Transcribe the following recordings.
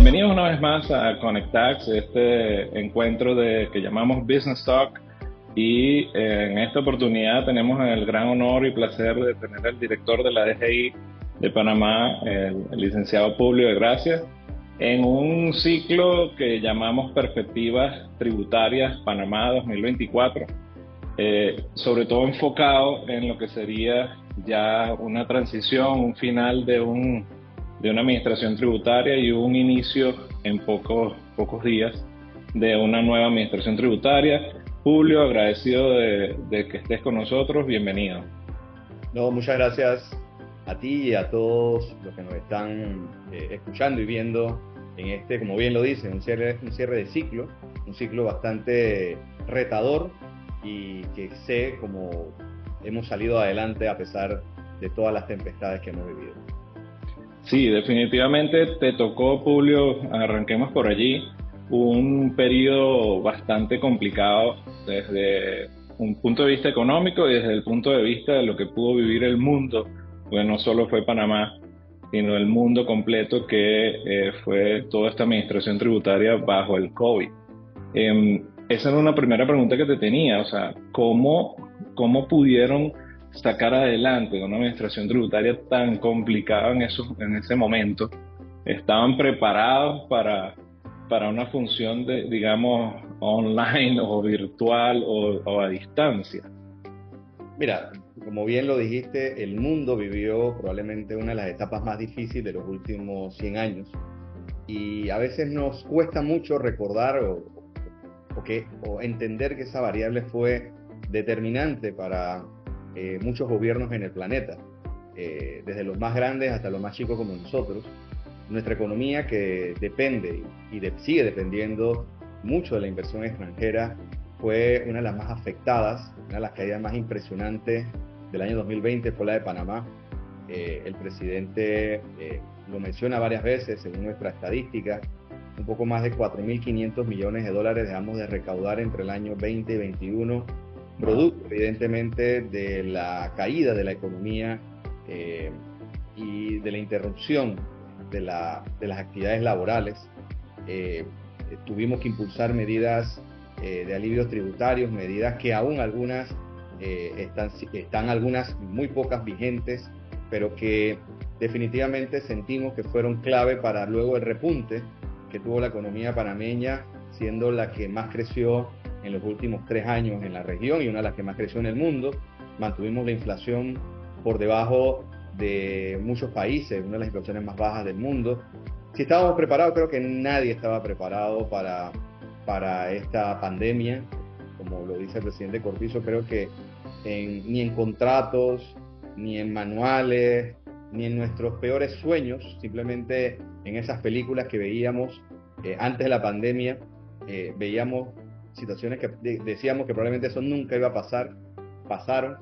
Bienvenidos una vez más a Conectax, este encuentro que llamamos Business Talk. Y en esta oportunidad tenemos el gran honor y placer de tener al director de la DGI de Panamá, el licenciado Publio de Gracia, en un ciclo que llamamos Perspectivas Tributarias Panamá 2024, sobre todo enfocado en lo que sería ya una transición, un final de una administración tributaria y un inicio en pocos días de una nueva administración tributaria. Julio, agradecido de que estés con nosotros, bienvenido. No, muchas gracias a ti y a todos los que nos están escuchando y viendo en este, como bien lo dice, un cierre de ciclo, un ciclo bastante retador y que sé cómo hemos salido adelante a pesar de todas las tempestades que hemos vivido. Sí, definitivamente te tocó, Julio, arranquemos por allí, un periodo bastante complicado desde un punto de vista económico y desde el punto de vista de lo que pudo vivir el mundo, porque no solo fue Panamá, sino el mundo completo que fue toda esta administración tributaria bajo el COVID. Esa era una primera pregunta que te tenía, o sea, ¿cómo pudieron sacar adelante una administración tributaria tan complicada en ese momento? ¿Estaban preparados para una función digamos, online o virtual o a distancia? Mira, como bien lo dijiste, el mundo vivió probablemente una de las etapas más difíciles de los últimos 100 años y a veces nos cuesta mucho recordar o entender que esa variable fue determinante para muchos gobiernos en el planeta, desde los más grandes hasta los más chicos como nosotros. Nuestra economía, que depende sigue dependiendo mucho de la inversión extranjera, fue una de las más afectadas. Una de las caídas más impresionantes del año 2020 fue la de Panamá. El presidente lo menciona varias veces, según nuestra estadística, un poco más de 4.500 millones de dólares dejamos de recaudar entre el año 20 y 21, producto evidentemente de la caída de la economía y de la interrupción de las actividades laborales. Tuvimos que impulsar medidas de alivios tributarios, medidas que aún algunas están algunas muy pocas vigentes, pero que definitivamente sentimos que fueron clave para luego el repunte que tuvo la economía panameña, siendo la que más creció en los últimos 3 años en la región y una de las que más creció en el mundo. Mantuvimos la inflación por debajo de muchos países, una de las inflaciones más bajas del mundo. Si estábamos preparados, creo que nadie estaba preparado para esta pandemia. Como lo dice el presidente Cortizo, creo que ni en contratos, ni en manuales, ni en nuestros peores sueños, simplemente en esas películas que veíamos antes de la pandemia, veíamos situaciones que decíamos que probablemente eso nunca iba a pasar, pasaron,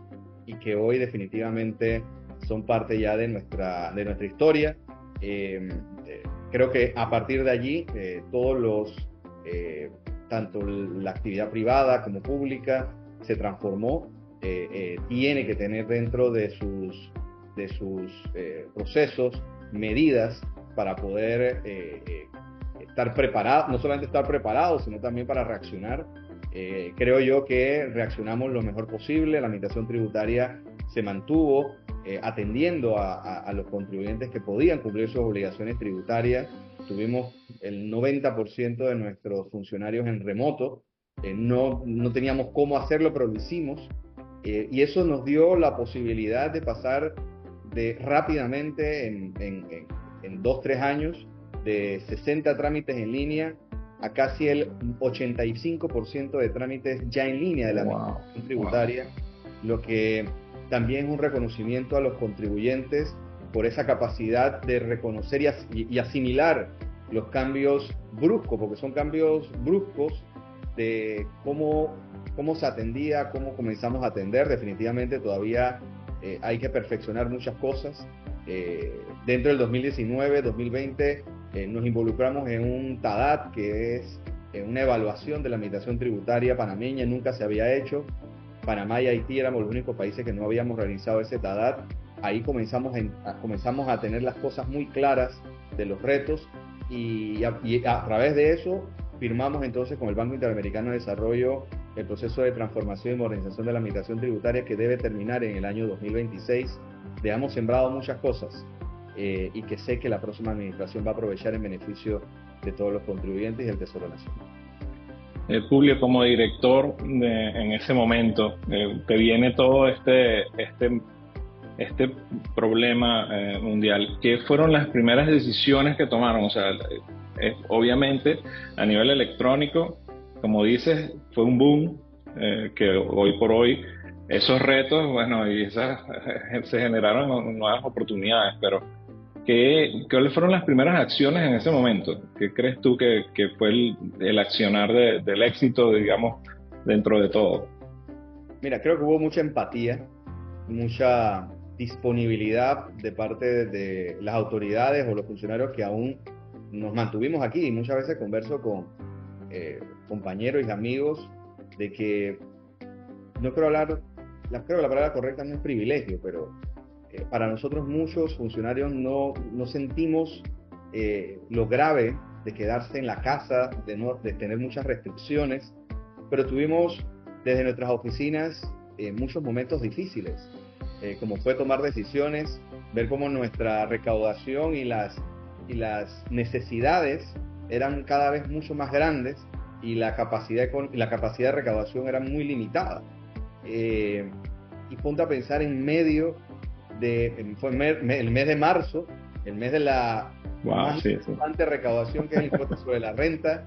y que hoy definitivamente son parte ya de nuestra historia. Creo que a partir de allí, tanto la actividad privada como pública se transformó, tiene que tener dentro de sus procesos medidas para poder estar preparado, no solamente estar preparado, sino también para reaccionar. Creo yo que reaccionamos lo mejor posible. La administración tributaria se mantuvo atendiendo a los contribuyentes que podían cumplir sus obligaciones tributarias. Tuvimos el 90% de nuestros funcionarios en remoto. No teníamos cómo hacerlo, pero lo hicimos. Y eso nos dio la posibilidad de pasar rápidamente en 2-3 años de 60 trámites en línea a casi el 85% de trámites ya en línea de la administración tributaria, lo que también es un reconocimiento a los contribuyentes por esa capacidad de reconocer y asimilar los cambios bruscos, porque son cambios bruscos de cómo se atendía, cómo comenzamos a atender. Definitivamente todavía hay que perfeccionar muchas cosas. Dentro del 2019, 2020, nos involucramos en un TADAT, que es una evaluación de la administración tributaria panameña. Nunca se había hecho. Panamá y Haití éramos los únicos países que no habíamos realizado ese TADAT. Ahí comenzamos a tener las cosas muy claras de los retos y a través de eso firmamos entonces con el Banco Interamericano de Desarrollo el proceso de transformación y modernización de la administración tributaria que debe terminar en el año 2026. Hemos sembrado muchas cosas y que sé que la próxima administración va a aprovechar en beneficio de todos los contribuyentes y del Tesoro Nacional. Publio, como director en ese momento, te viene todo este problema mundial. ¿Qué fueron las primeras decisiones que tomaron? O sea, obviamente a nivel electrónico, como dices, fue un boom que hoy por hoy esos retos, bueno, y se generaron nuevas oportunidades, pero ¿cuáles fueron las primeras acciones en ese momento? ¿Qué crees tú que fue el accionar del éxito, digamos, dentro de todo? Mira, creo que hubo mucha empatía, mucha disponibilidad de parte de las autoridades o los funcionarios que aún nos mantuvimos aquí. Y muchas veces converso con compañeros y amigos de que no creo hablar, creo que la palabra correcta no es privilegio, pero para nosotros muchos funcionarios no sentimos lo grave de quedarse en la casa, de tener muchas restricciones, pero tuvimos desde nuestras oficinas muchos momentos difíciles, como fue tomar decisiones, ver cómo nuestra recaudación y las necesidades eran cada vez mucho más grandes y la capacidad de recaudación era muy limitada. Y ponte a pensar en medio fue el mes de marzo, el mes de la más importante recaudación, que es el impuesto sobre la renta.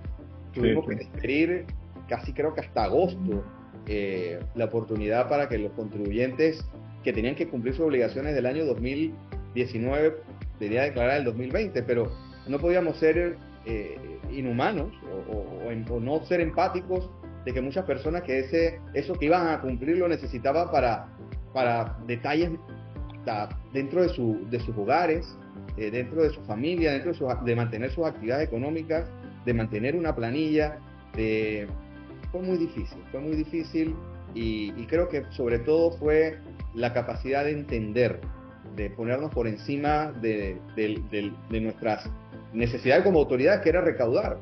Tuvimos que despedir casi, creo que hasta agosto, la oportunidad para que los contribuyentes que tenían que cumplir sus obligaciones del año 2019 debían declarar el 2020, pero no podíamos ser inhumanos o no ser empáticos de que muchas personas que eso que iban a cumplir lo necesitaban para detalles dentro de sus hogares, dentro de su familia, dentro de mantener sus actividades económicas, de mantener una planilla. Fue muy difícil y creo que sobre todo fue la capacidad de entender, de ponernos por encima de nuestras necesidades como autoridades, que era recaudar,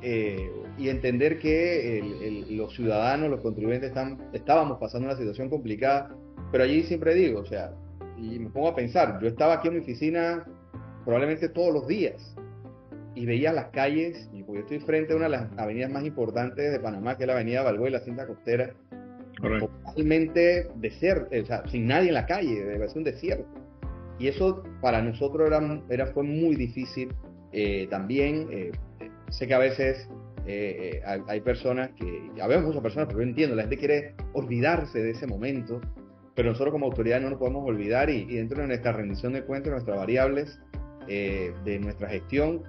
y entender que los ciudadanos, los contribuyentes estábamos pasando una situación complicada. Pero allí siempre digo, o sea, y me pongo a pensar, yo estaba aquí en mi oficina probablemente todos los días y veía las calles, y porque yo estoy frente a una de las avenidas más importantes de Panamá, que es la avenida Balboa y la Cinta Costera, totalmente desierto, o sea, sin nadie en la calle, debe ser un desierto. Y eso para nosotros fue muy difícil. También sé que a veces hay personas habemos muchas personas, pero yo entiendo, la gente quiere olvidarse de ese momento, pero nosotros como autoridad no nos podemos olvidar, y dentro de nuestra rendición de cuentas, nuestras variables de nuestra gestión,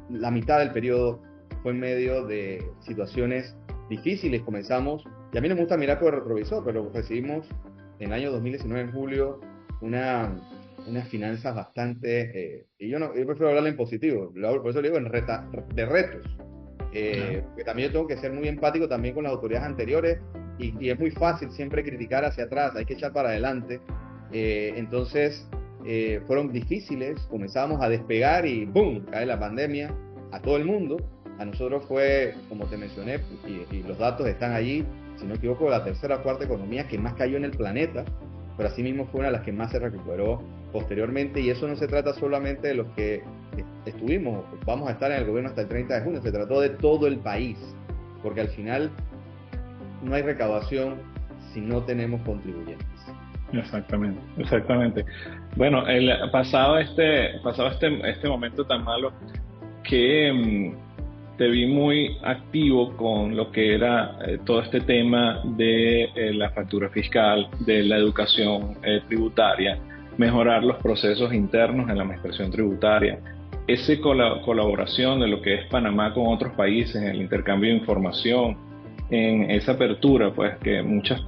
la mitad del periodo fue en medio de situaciones difíciles. Comenzamos, y a mí no me gusta mirar por el retrovisor, pero recibimos en el año 2019, en julio, unas finanzas bastante, y yo prefiero hablarle en positivo, por eso le digo de retos, que también yo tengo que ser muy empático también con las autoridades anteriores, y es muy fácil siempre criticar hacia atrás, hay que echar para adelante. Entonces fueron difíciles, comenzábamos a despegar y ¡boom!, cae la pandemia a todo el mundo. A nosotros fue, como te mencioné, y los datos están allí, si no me equivoco, la tercera o cuarta economía que más cayó en el planeta, pero asimismo fue una de las que más se recuperó posteriormente. Y eso no se trata solamente de los que vamos a estar en el gobierno hasta el 30 de junio, se trató de todo el país, porque al final no hay recaudación si no tenemos contribuyentes. Exactamente. Bueno, pasado este momento tan malo, que te vi muy activo con lo que era todo este tema de la factura fiscal, de la educación tributaria, mejorar los procesos internos en la administración tributaria, esa colaboración de lo que es Panamá con otros países, en el intercambio de información, en esa apertura, pues, que muchas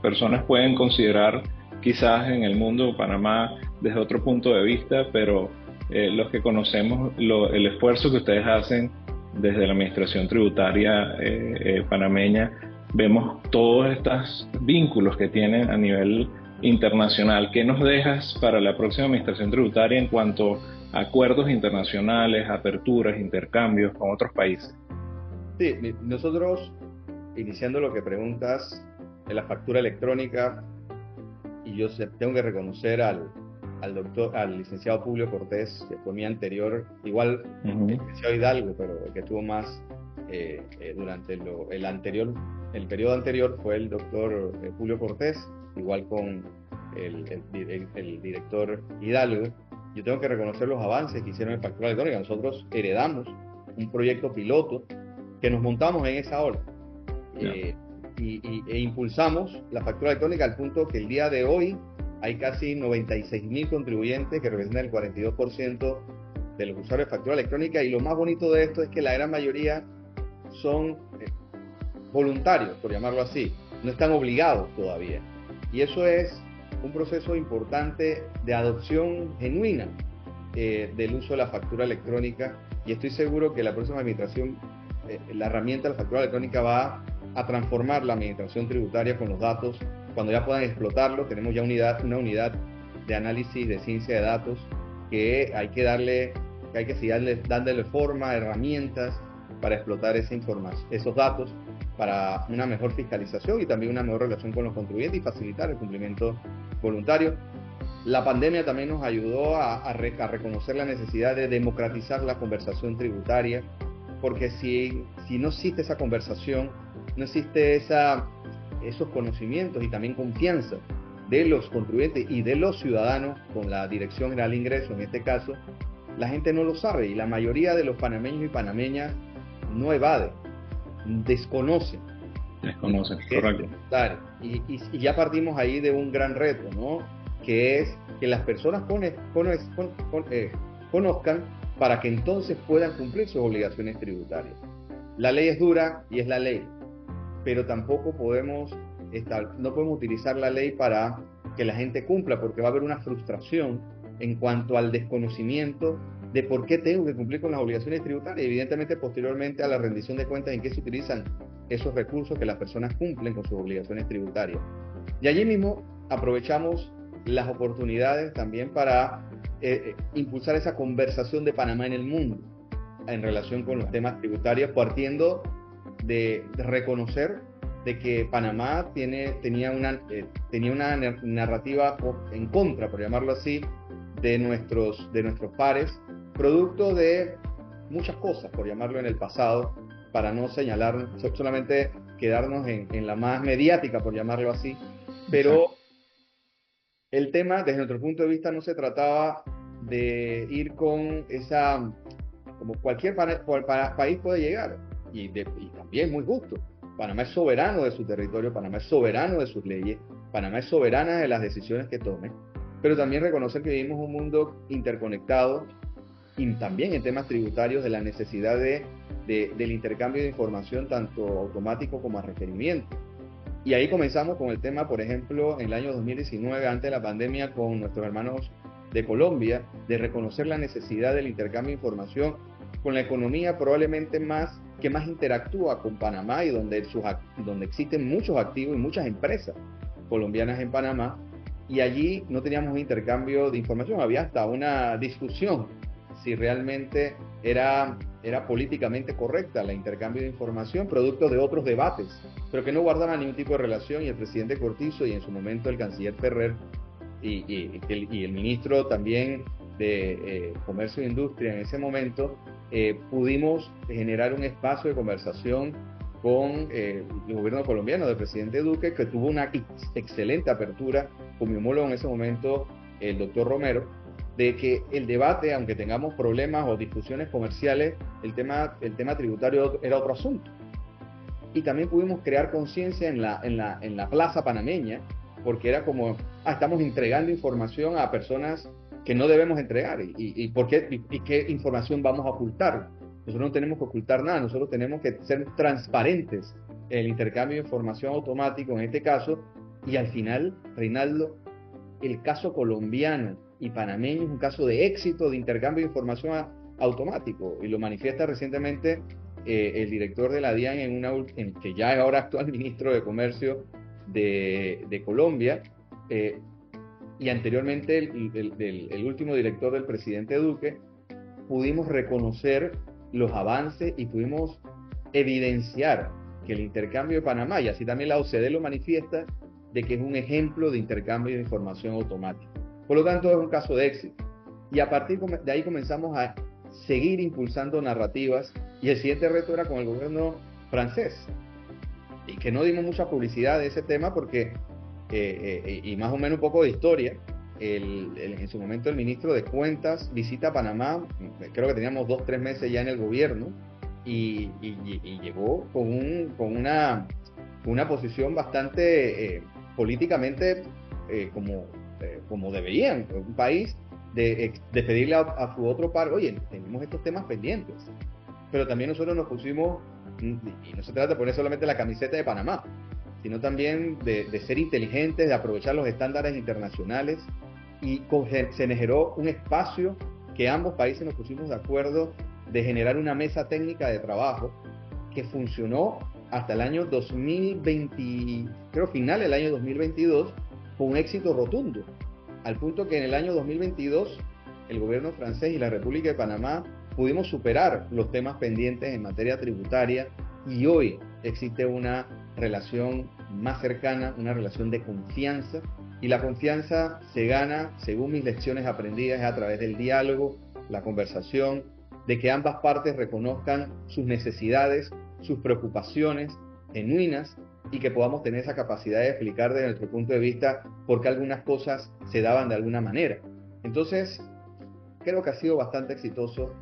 personas pueden considerar quizás en el mundo de Panamá desde otro punto de vista, pero los que conocemos el esfuerzo que ustedes hacen desde la administración tributaria panameña, vemos todos estos vínculos que tienen a nivel internacional. ¿Qué nos dejas para la próxima administración tributaria en cuanto acuerdos internacionales, aperturas, intercambios con otros países? Sí, nosotros, iniciando lo que preguntas de la factura electrónica, y yo tengo que reconocer al licenciado Publio Cortés, que fue mi anterior, igual el licenciado Hidalgo, pero el que tuvo más durante el periodo anterior fue el doctor Publio Cortés, igual con el director Hidalgo. Yo tengo que reconocer los avances que hicieron en factura electrónica. Nosotros heredamos un proyecto piloto que nos montamos en esa ola. E impulsamos la factura electrónica al punto que el día de hoy hay casi 96.000 contribuyentes que representan el 42% de los usuarios de factura electrónica, y lo más bonito de esto es que la gran mayoría son voluntarios, por llamarlo así, no están obligados todavía, y eso es un proceso importante de adopción genuina del uso de la factura electrónica, y estoy seguro que la próxima administración, la herramienta de la factura electrónica va a transformar la administración tributaria con los datos. Cuando ya puedan explotarlo, tenemos ya una unidad de análisis de ciencia de datos que hay que seguir dándole forma, herramientas para explotar esa información, esos datos, para una mejor fiscalización y también una mejor relación con los contribuyentes y facilitar el cumplimiento voluntario. La pandemia también nos ayudó a reconocer la necesidad de democratizar la conversación tributaria, porque si no existe esa conversación, no existe esos conocimientos y también confianza de los contribuyentes y de los ciudadanos con la Dirección General de Ingresos, en este caso, la gente no lo sabe, y la mayoría de los panameños y panameñas no evaden, desconocen. Correcto. Y ya partimos ahí de un gran reto, ¿no? Que es que las personas conozcan para que entonces puedan cumplir sus obligaciones tributarias. La ley es dura y es la ley, pero tampoco no podemos utilizar la ley para que la gente cumpla, porque va a haber una frustración en cuanto al desconocimiento de por qué tengo que cumplir con las obligaciones tributarias, y evidentemente posteriormente a la rendición de cuentas en qué se utilizan esos recursos que las personas cumplen con sus obligaciones tributarias. Y allí mismo aprovechamos las oportunidades también para impulsar esa conversación de Panamá en el mundo en relación con los temas tributarios, partiendo de reconocer de que Panamá tenía una narrativa en contra, por llamarlo así, de nuestros pares, producto de muchas cosas, por llamarlo en el pasado, para no señalar, solamente quedarnos en la más mediática, por llamarlo así, pero el tema, desde nuestro punto de vista, no se trataba de ir con como cualquier país puede llegar, y también muy justo. Panamá es soberano de su territorio, Panamá es soberano de sus leyes, Panamá es soberana de las decisiones que tome, pero también reconocer que vivimos un mundo interconectado, y también en temas tributarios de la necesidad del intercambio de información, tanto automático como a requerimiento. Y ahí comenzamos con el tema, por ejemplo, en el año 2019, antes de la pandemia, con nuestros hermanos de Colombia, de reconocer la necesidad del intercambio de información con la economía probablemente que más interactúa con Panamá, y donde existen muchos activos y muchas empresas colombianas en Panamá, y allí no teníamos un intercambio de información, había hasta una discusión si realmente era políticamente correcta el intercambio de información, producto de otros debates, pero que no guardaban ningún tipo de relación, y el presidente Cortizo y en su momento el canciller Ferrer y el ministro también de Comercio e Industria en ese momento, pudimos generar un espacio de conversación con el gobierno colombiano del presidente Duque, que tuvo una excelente apertura con mi homólogo en ese momento, el doctor Romero, de que el debate, aunque tengamos problemas o discusiones comerciales, el tema tributario era otro asunto. Y también pudimos crear conciencia en la plaza panameña, porque era como, estamos entregando información a personas que no debemos entregar, y qué información vamos a ocultar. Nosotros no tenemos que ocultar nada, nosotros tenemos que ser transparentes en el intercambio de información automático en este caso. Y al final, Reinaldo, el caso colombiano y panameño es un caso de éxito de intercambio de información automático, y lo manifiesta recientemente el director de la DIAN, que ya es ahora actual ministro de Comercio de Colombia, y anteriormente el último director del presidente Duque, pudimos reconocer los avances y pudimos evidenciar que el intercambio de Panamá, y así también la OCDE lo manifiesta, de que es un ejemplo de intercambio de información automática. Por lo tanto, es un caso de éxito. Y a partir de ahí comenzamos a seguir impulsando narrativas, y el siguiente reto era con el gobierno francés, y que no dimos mucha publicidad de ese tema porque, y más o menos un poco de historia, en su momento el ministro de Cuentas visita a Panamá, creo que teníamos 2-3 meses ya en el gobierno, y llegó con una posición bastante políticamente como deberían, un país de pedirle a su otro par, oye, tenemos estos temas pendientes. Pero también nosotros nos pusimos, y no se trata de poner solamente la camiseta de Panamá, sino también de ser inteligentes, de aprovechar los estándares internacionales, y se generó un espacio que ambos países nos pusimos de acuerdo de generar una mesa técnica de trabajo que funcionó hasta el año 2020, creo final del año 2022, con un éxito rotundo, al punto que en el año 2022 el gobierno francés y la República de Panamá pudimos superar los temas pendientes en materia tributaria, y hoy existe una relación más cercana, una relación de confianza, y la confianza se gana, según mis lecciones aprendidas, a través del diálogo, la conversación, de que ambas partes reconozcan sus necesidades, sus preocupaciones genuinas, y que podamos tener esa capacidad de explicar desde nuestro punto de vista por qué algunas cosas se daban de alguna manera. Entonces, creo que ha sido bastante exitoso.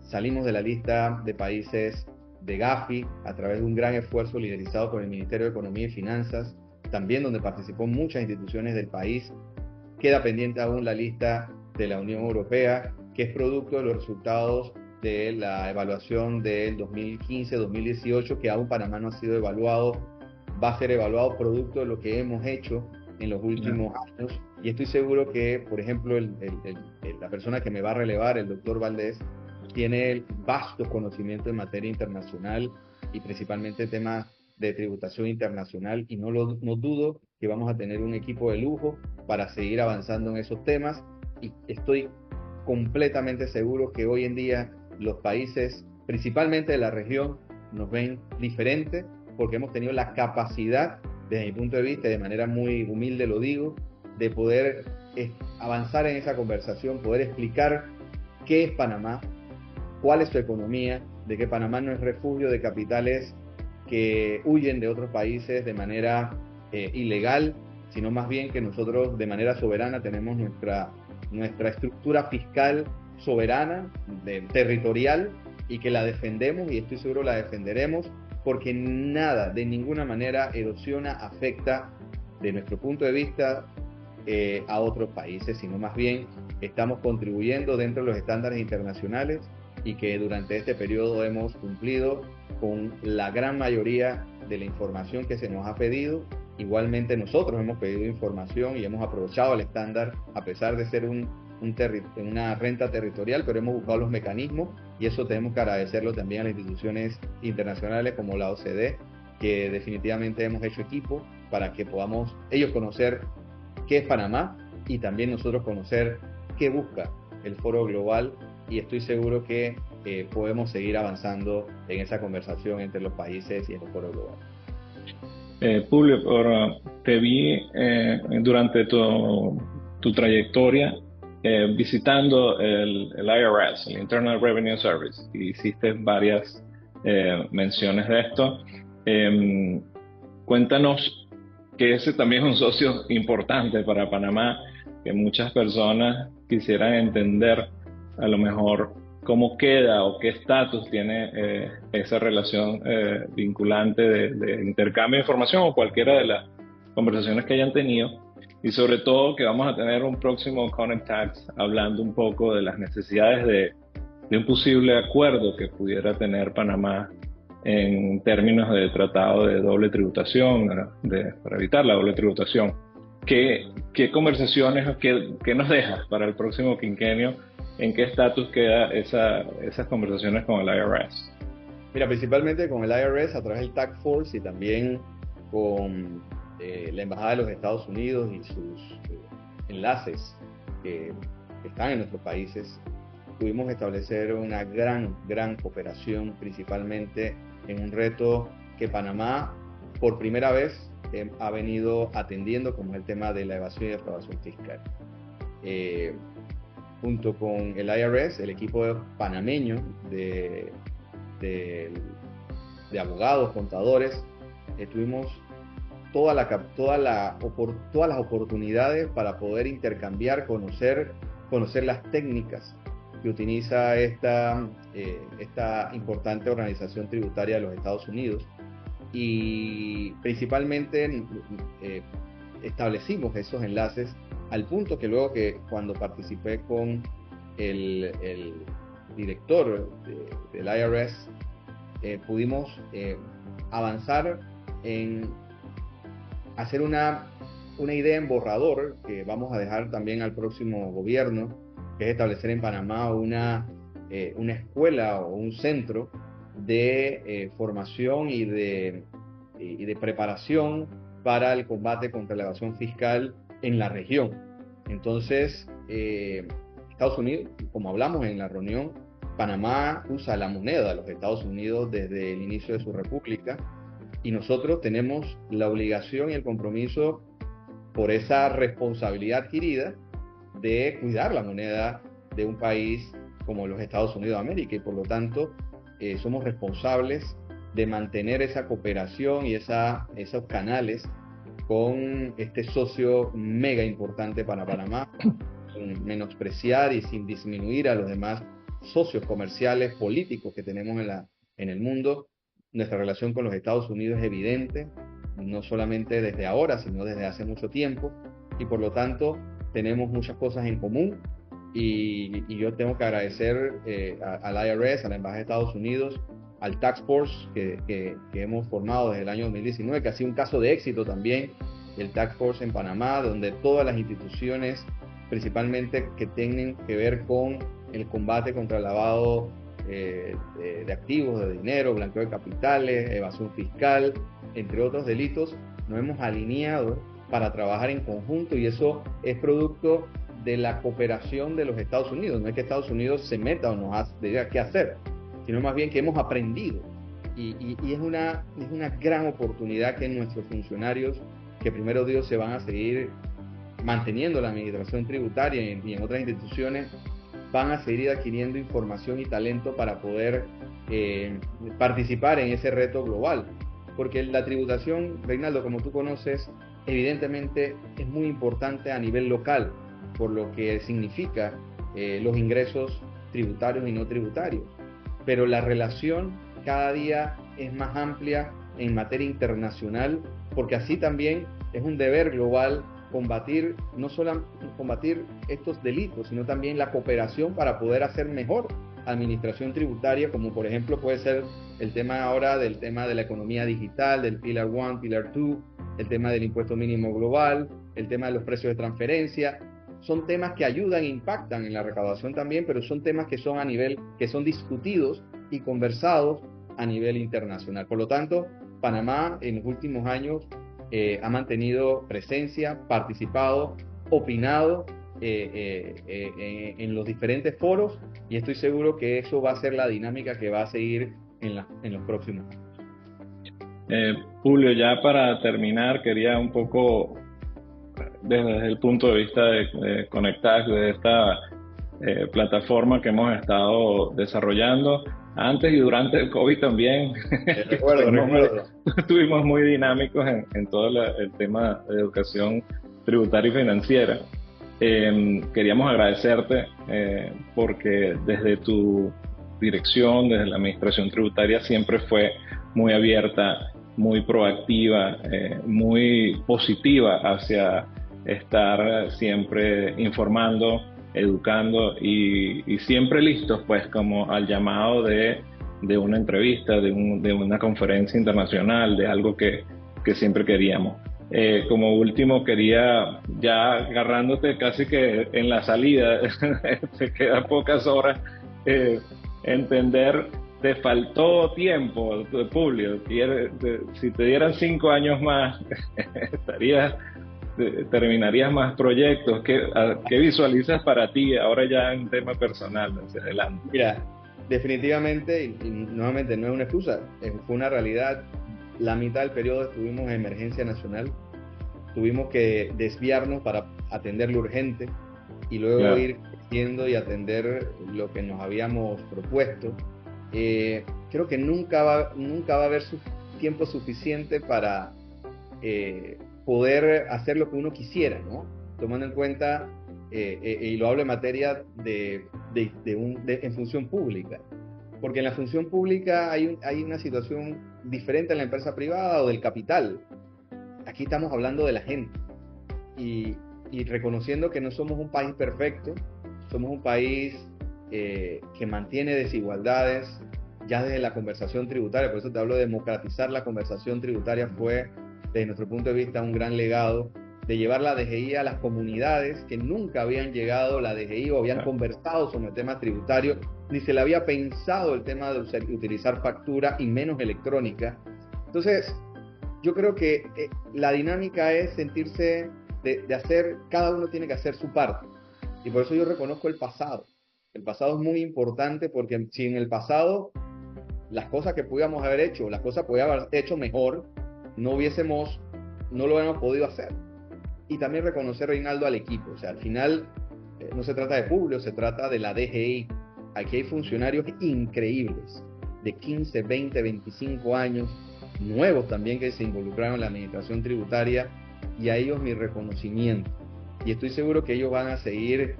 Salimos de la lista de países de Gafi a través de un gran esfuerzo liderizado por el Ministerio de Economía y Finanzas, también donde participó muchas instituciones del país. Queda pendiente aún la lista de la Unión Europea, que es producto de los resultados de la evaluación del 2015-2018, que aún Panamá no ha sido evaluado. Va a ser evaluado producto de lo que hemos hecho en los últimos años, y estoy seguro que, por ejemplo, la persona que me va a relevar, el doctor Valdés, tiene vasto conocimiento en materia internacional y principalmente temas de tributación internacional, y no dudo que vamos a tener un equipo de lujo para seguir avanzando en esos temas, y estoy completamente seguro que hoy en día los países, principalmente de la región, nos ven diferente porque hemos tenido la capacidad, desde mi punto de vista, de manera muy humilde lo digo, de poder avanzar en esa conversación, poder explicar qué es Panamá, cuál es su economía, de que Panamá no es refugio de capitales que huyen de otros países de manera ilegal, sino más bien que nosotros de manera soberana tenemos nuestra estructura fiscal soberana, territorial, y que la defendemos, y estoy seguro la defenderemos, porque nada, de ninguna manera erosiona, afecta, de nuestro punto de vista, a otros países, sino más bien estamos contribuyendo dentro de los estándares internacionales, y que durante este periodo hemos cumplido con la gran mayoría de la información que se nos ha pedido. Igualmente nosotros hemos pedido información y hemos aprovechado el estándar, a pesar de ser una renta territorial, pero hemos buscado los mecanismos, y eso tenemos que agradecerlo también a las instituciones internacionales como la OCDE, que definitivamente hemos hecho equipo para que podamos ellos conocer qué es Panamá y también nosotros conocer qué busca el Foro Global, y estoy seguro que podemos seguir avanzando en esa conversación entre los países y en el Foro Global. Publio, te vi durante tu trayectoria visitando el IRS, el Internal Revenue Service, y hiciste varias menciones de esto. Cuéntanos que ese también es un socio importante para Panamá, que muchas personas quisieran entender a lo mejor cómo queda o qué estatus tiene esa relación vinculante de intercambio de información, o cualquiera de las conversaciones que hayan tenido, y sobre todo que vamos a tener un próximo Connect Tax hablando un poco de las necesidades de un posible acuerdo que pudiera tener Panamá en términos de tratado de doble tributación, para evitar la doble tributación. ¿Qué conversaciones, qué nos dejas para el próximo quinquenio? ¿En qué estatus queda esas conversaciones con el IRS? Mira, principalmente con el IRS a través del Task Force, y también con la Embajada de los Estados Unidos y sus enlaces que están en nuestros países, pudimos establecer una gran cooperación, principalmente en un reto que Panamá por primera vez ha venido atendiendo, como es el tema de la evasión y defraudación fiscal. Junto con el IRS, el equipo panameño de abogados, contadores, tuvimos todas las oportunidades para poder intercambiar, conocer las técnicas que utiliza esta importante organización tributaria de los Estados Unidos, y principalmente establecimos esos enlaces al punto que luego, que cuando participé con el director del IRS, pudimos avanzar en hacer una idea en borrador que vamos a dejar también al próximo gobierno, que es establecer en Panamá una escuela o un centro de formación y de preparación para el combate contra la evasión fiscal en la región. Entonces, Estados Unidos, como hablamos en la reunión, Panamá usa la moneda de los Estados Unidos desde el inicio de su república, y nosotros tenemos la obligación y el compromiso, por esa responsabilidad adquirida, de cuidar la moneda de un país como los Estados Unidos de América, y por lo tanto somos responsables de mantener esa cooperación y esos canales con este socio mega importante para Panamá, sin menospreciar y sin disminuir a los demás socios comerciales, políticos que tenemos en el mundo. Nuestra relación con los Estados Unidos es evidente, no solamente desde ahora, sino desde hace mucho tiempo, y por lo tanto tenemos muchas cosas en común, y yo tengo que agradecer al IRS, a la Embajada de Estados Unidos, al Task Force que hemos formado desde el año 2019, que ha sido un caso de éxito también, el Task Force en Panamá, donde todas las instituciones, principalmente que tienen que ver con el combate contra el lavado de activos, de dinero, blanqueo de capitales, evasión fiscal, entre otros delitos, nos hemos alineado para trabajar en conjunto, y eso es producto de la cooperación de los Estados Unidos. No es que Estados Unidos se meta o nos diga qué hacer, sino más bien que hemos aprendido, y es una gran oportunidad que nuestros funcionarios, que primero Dios se van a seguir manteniendo la administración tributaria y en otras instituciones, van a seguir adquiriendo información y talento para poder participar en ese reto global. Porque la tributación, Reinaldo, como tú conoces, evidentemente es muy importante a nivel local, por lo que significa los ingresos tributarios y no tributarios. Pero la relación cada día es más amplia en materia internacional, porque así también es un deber global combatir, no solo combatir estos delitos, sino también la cooperación para poder hacer mejor administración tributaria, como por ejemplo puede ser el tema ahora del tema de la economía digital, del Pillar 1, Pillar 2, el tema del impuesto mínimo global, el tema de los precios de transferencia. Son temas que ayudan e impactan en la recaudación también, pero son temas que son discutidos y conversados a nivel internacional. Por lo tanto, Panamá en los últimos años ha mantenido presencia, participado, opinado en los diferentes foros, y estoy seguro que eso va a ser la dinámica que va a seguir en los próximos años. Julio, ya para terminar, quería un poco, desde el punto de vista de conectar de esta plataforma que hemos estado desarrollando antes y durante el COVID también. Recuerdo. Estuvimos muy dinámicos en todo el tema de educación tributaria y financiera. Queríamos agradecerte porque desde tu dirección, desde la administración tributaria, siempre fue muy abierta, muy proactiva, muy positiva hacia estar siempre informando, educando y siempre listos pues como al llamado de una entrevista, de una conferencia internacional, de algo que siempre queríamos. Como último quería, ya agarrándote casi que en la salida, se quedan pocas horas, entender, te faltó tiempo, Publio, si te dieran 5 años más, estarías terminarías más proyectos? ¿Qué visualizas para ti ahora ya en tema personal hacia adelante? Mira, definitivamente, y nuevamente no es una excusa, fue una realidad. La mitad del periodo estuvimos en emergencia nacional, tuvimos que desviarnos para atender lo urgente y luego Claro, ir creciendo y atender lo que nos habíamos propuesto. Creo que nunca va a haber tiempo suficiente para poder hacer lo que uno quisiera, ¿no? Tomando en cuenta, y lo hablo en materia en función pública, porque en la función pública hay una situación diferente en la empresa privada o del capital. Aquí estamos hablando de la gente y, y reconociendo que no somos un país perfecto, somos un país que mantiene desigualdades ya desde la conversación tributaria. Por eso te hablo de democratizar la conversación tributaria. Fue, desde nuestro punto de vista, un gran legado de llevar la DGI a las comunidades que nunca habían llegado la DGI o habían claro. conversado sobre temas tributarios, ni se le había pensado el tema de utilizar factura y menos electrónica. Entonces, yo creo que la dinámica es sentirse de hacer, cada uno tiene que hacer su parte. Y por eso yo reconozco el pasado. El pasado es muy importante porque si en el pasado las cosas que pudiéramos haber hecho, las cosas podíamos haber hecho mejor, no hubiésemos, no lo hubiéramos podido hacer. Y también reconocer, Reinaldo, al equipo. O sea, al final no se trata de Publio, se trata de la DGI. Aquí hay funcionarios increíbles, de 15, 20, 25 años, nuevos también que se involucraron en la administración tributaria, y a ellos mi reconocimiento. Y estoy seguro que ellos van a seguir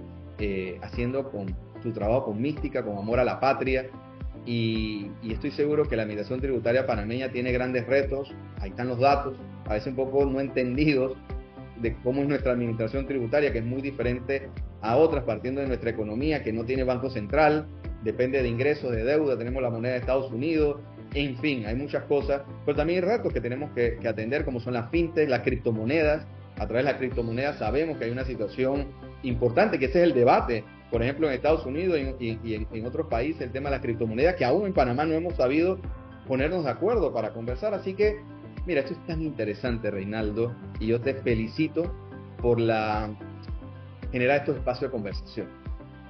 haciendo con su trabajo con mística, con amor a la patria, y estoy seguro que la administración tributaria panameña tiene grandes retos. Ahí están los datos, a veces un poco no entendidos, de cómo es nuestra administración tributaria, que es muy diferente a otras, partiendo de nuestra economía, que no tiene banco central, depende de ingresos, de deuda, tenemos la moneda de Estados Unidos, en fin, hay muchas cosas, pero también hay retos que tenemos que atender, como son las fintech, las criptomonedas. A través de las criptomonedas sabemos que hay una situación importante, que ese es el debate, por ejemplo, en Estados Unidos y en otros países, el tema de las criptomonedas, que aún en Panamá no hemos sabido ponernos de acuerdo para conversar. Así que, mira, esto es tan interesante, Reinaldo, y yo te felicito por generar estos espacios de conversación.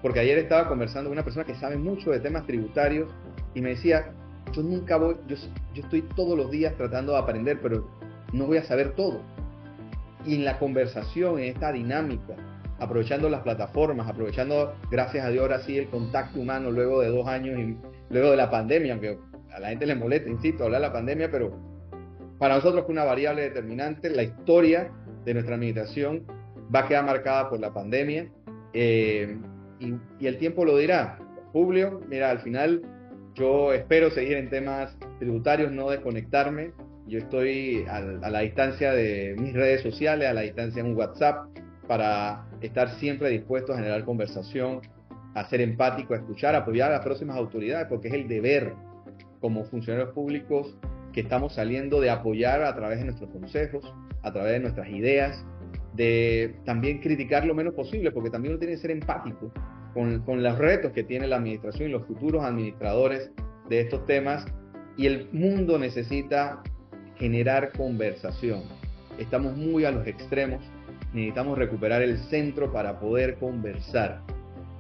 Porque ayer estaba conversando con una persona que sabe mucho de temas tributarios y me decía, yo nunca voy, yo estoy todos los días tratando de aprender, pero no voy a saber todo. Y en la conversación, en esta dinámica, aprovechando las plataformas, aprovechando, gracias a Dios, ahora sí, el contacto humano luego de 2 años y luego de la pandemia, aunque a la gente le molesta, insisto, hablar de la pandemia, pero para nosotros fue una variable determinante. La historia de nuestra administración va a quedar marcada por la pandemia, eh, y el tiempo lo dirá. Publio, mira, al final yo espero seguir en temas tributarios, no desconectarme. Yo estoy a la distancia de mis redes sociales, a la distancia de un WhatsApp, para estar siempre dispuesto a generar conversación, a ser empático, a escuchar, a apoyar a las próximas autoridades, porque es el deber como funcionarios públicos que estamos saliendo de apoyar a través de nuestros consejos, a través de nuestras ideas, de también criticar lo menos posible, porque también uno tiene que ser empático con los retos que tiene la administración y los futuros administradores de estos temas. Y el mundo necesita generar conversación. Estamos muy a los extremos, necesitamos recuperar el centro para poder conversar,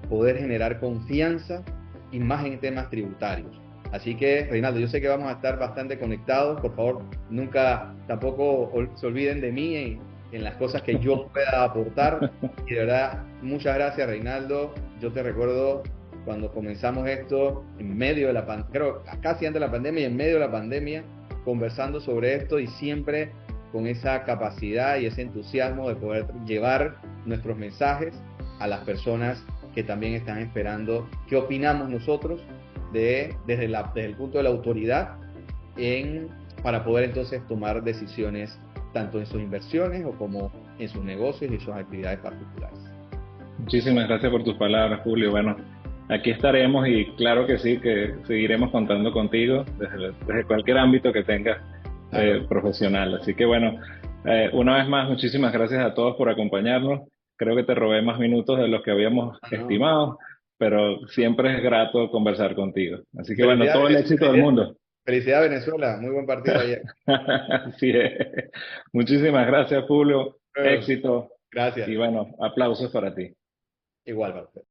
poder generar confianza y más en temas tributarios. Así que, Reinaldo, yo sé que vamos a estar bastante conectados. Por favor, nunca tampoco se olviden de mí en las cosas que yo pueda aportar. Y de verdad, muchas gracias, Reinaldo. Yo te recuerdo cuando comenzamos esto en medio de la pandemia, creo casi antes de la pandemia y en medio de la pandemia, conversando sobre esto, y siempre con esa capacidad y ese entusiasmo de poder llevar nuestros mensajes a las personas que también están esperando qué opinamos nosotros desde el punto de la autoridad, para poder entonces tomar decisiones tanto en sus inversiones o como en sus negocios y sus actividades particulares. Muchísimas gracias por tus palabras, Julio. Bueno, aquí estaremos y claro que sí, que seguiremos contando contigo desde cualquier ámbito que tengas Claro. profesional. Así que bueno, una vez más, muchísimas gracias a todos por acompañarnos. Creo que te robé más minutos de los que habíamos No. estimado, pero siempre es grato conversar contigo. Así que bueno, todo el Felicidades, éxito del mundo. felicidades Venezuela, muy buen partido ayer. Así es. Muchísimas gracias, Julio. Eh, éxito y Gracias. bueno, aplausos para ti. Igual, para usted.